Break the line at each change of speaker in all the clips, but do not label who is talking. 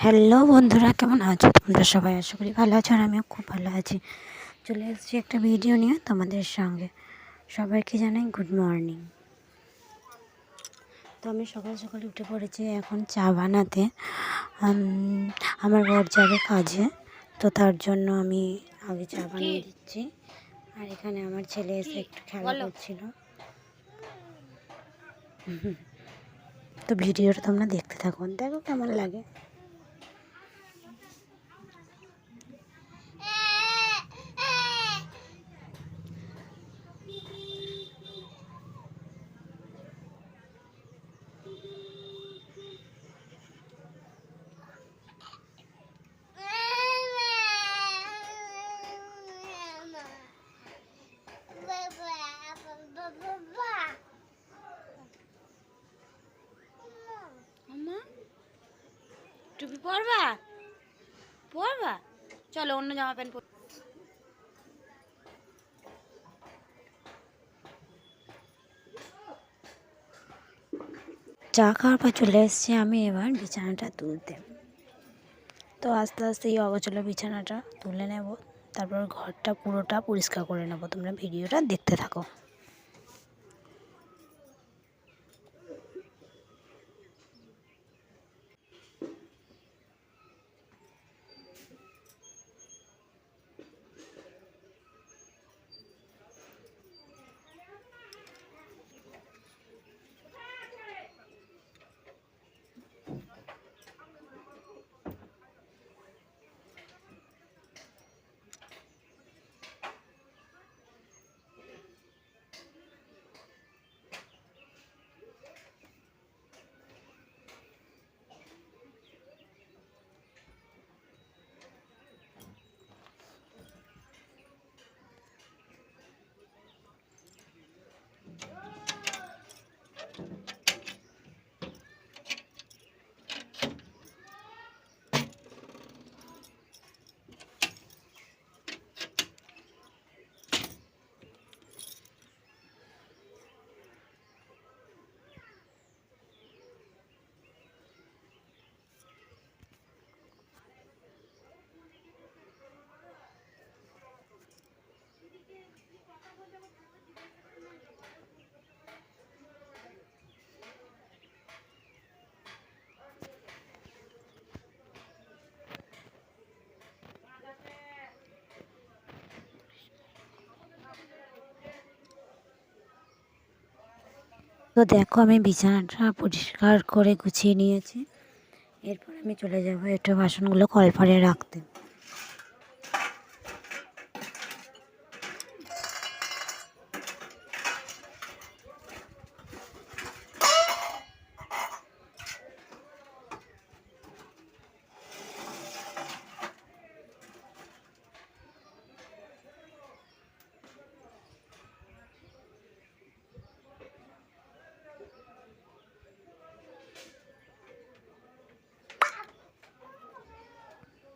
Hello বন্ধুরা, কেমন আছো তোমরা সবাই? আশা করি ভালো আছো, আর আমিও খুব ভালো আছি। চলে এসেছি একটা ভিডিও নিয়ে তোমাদের সঙ্গে। সবাইকে জানাই গুড মর্নিং। তো আমি সকাল সকাল উঠে পড়েছি এখন চা বানাতে। আমার বর যাবে কাজে, তো তার জন্য আমি আগে চা বানিয়ে দিচ্ছি। আর এখানে আমার ছেলে এসে একটু খেলা করছিল। তো ভিডিওটা তোমরা দেখতে থাকো, দেখো কেমন লাগে। টুপি পরবা চলো অন্য জামা প্যান্ট পর। চা খাওয়ার পর চলে এসেছি আমি এবার বিছানাটা তুলতে। তো আস্তে আস্তে এই অগোছালো বিছানাটা তুলে নেব, তারপর ঘরটা পুরোটা পরিষ্কার করে নেব। তোমরা ভিডিওটা দেখতে থাকো। তো দেখো আমি বিছানাটা পরিষ্কার করে গুছিয়ে নিয়েছি। এরপর আমি চলে যাব একটু বাসনগুলো কলপারে রাখতে।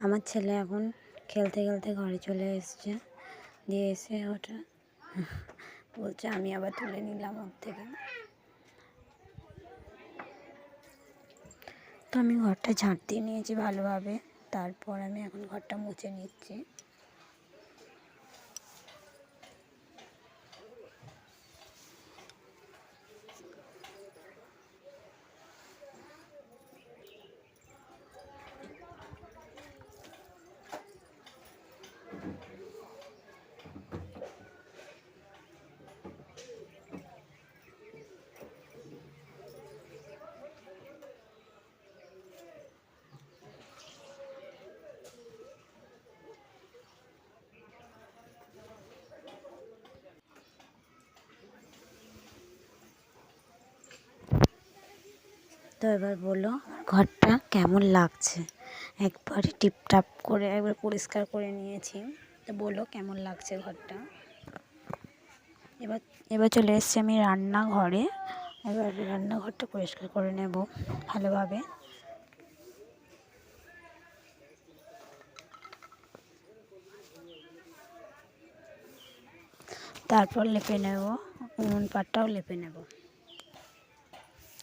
আমার ছেলে এখন খেলতে খেলতে ঘরে চলে এসছে, দিয়ে এসে ওটা বলছে আমি আবার তুলে নিলাম ওর থেকে। তো আমি ঘরটা ঝাঁট দিয়ে নিয়েছি ভালোভাবে, তারপর আমি এখন ঘরটা মুছে নিচ্ছি। তো এবার বলো ঘরটা কেমন লাগছে। একবারে টিপটাপ করে একবার পরিষ্কার করে নিয়েছি, তো বলো কেমন লাগছে ঘরটা। এবার এবার চলে এসেছি আমি রান্নাঘরে। এবার রান্নাঘরটা পরিষ্কার করে নেব ভালোভাবে। তারপর লেপে নেব, উনুন পাটটাও লেপে নেব।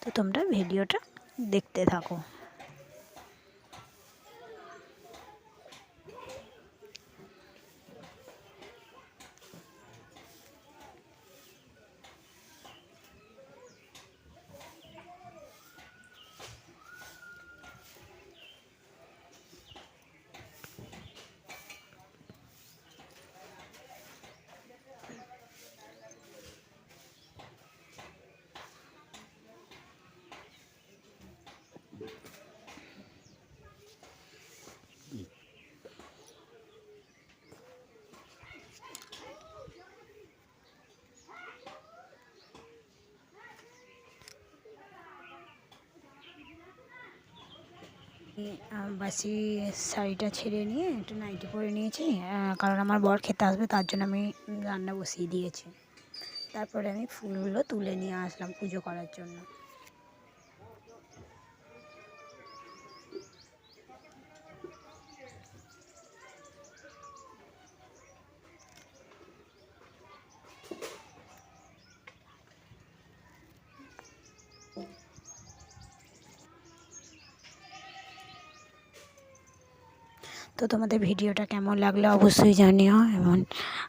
তো তোমরা ভিডিওটা দেখতে থাকো। বাসি শাড়িটা ছেড়ে নিয়ে একটু নাইটি পরে নিয়েছি, কারণ আমার বর খেতে আসবে, তার জন্য আমি রান্না বসিয়ে দিয়েছি। তারপরে আমি ফুলগুলো তুলে নিয়ে আসলাম পুজো করার জন্য। তো তোমাদের ভিডিওটা কেমন লাগলো অবশ্যই জানিও, এবং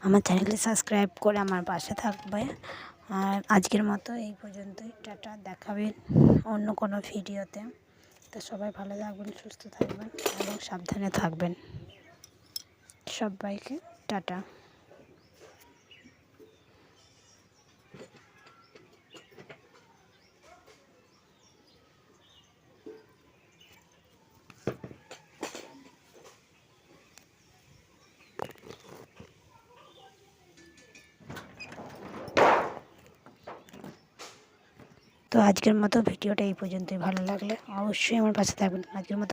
আমার চ্যানেলটি সাবস্ক্রাইব করে আমার পাশে থাকবে। আর আজকের মতো এই পর্যন্তই, টাটা, দেখাবে অন্য কোনো ভিডিওতে। তো সবাই ভালো থাকবেন, সুস্থ থাকবেন এবং সাবধানে থাকবেন। সবাইকে টাটা। তো আজকের মতো ভিডিওটা এই পর্যন্তই। ভালো লাগলে অবশ্যই আমার পাশে থাকবেন। আজকের মতো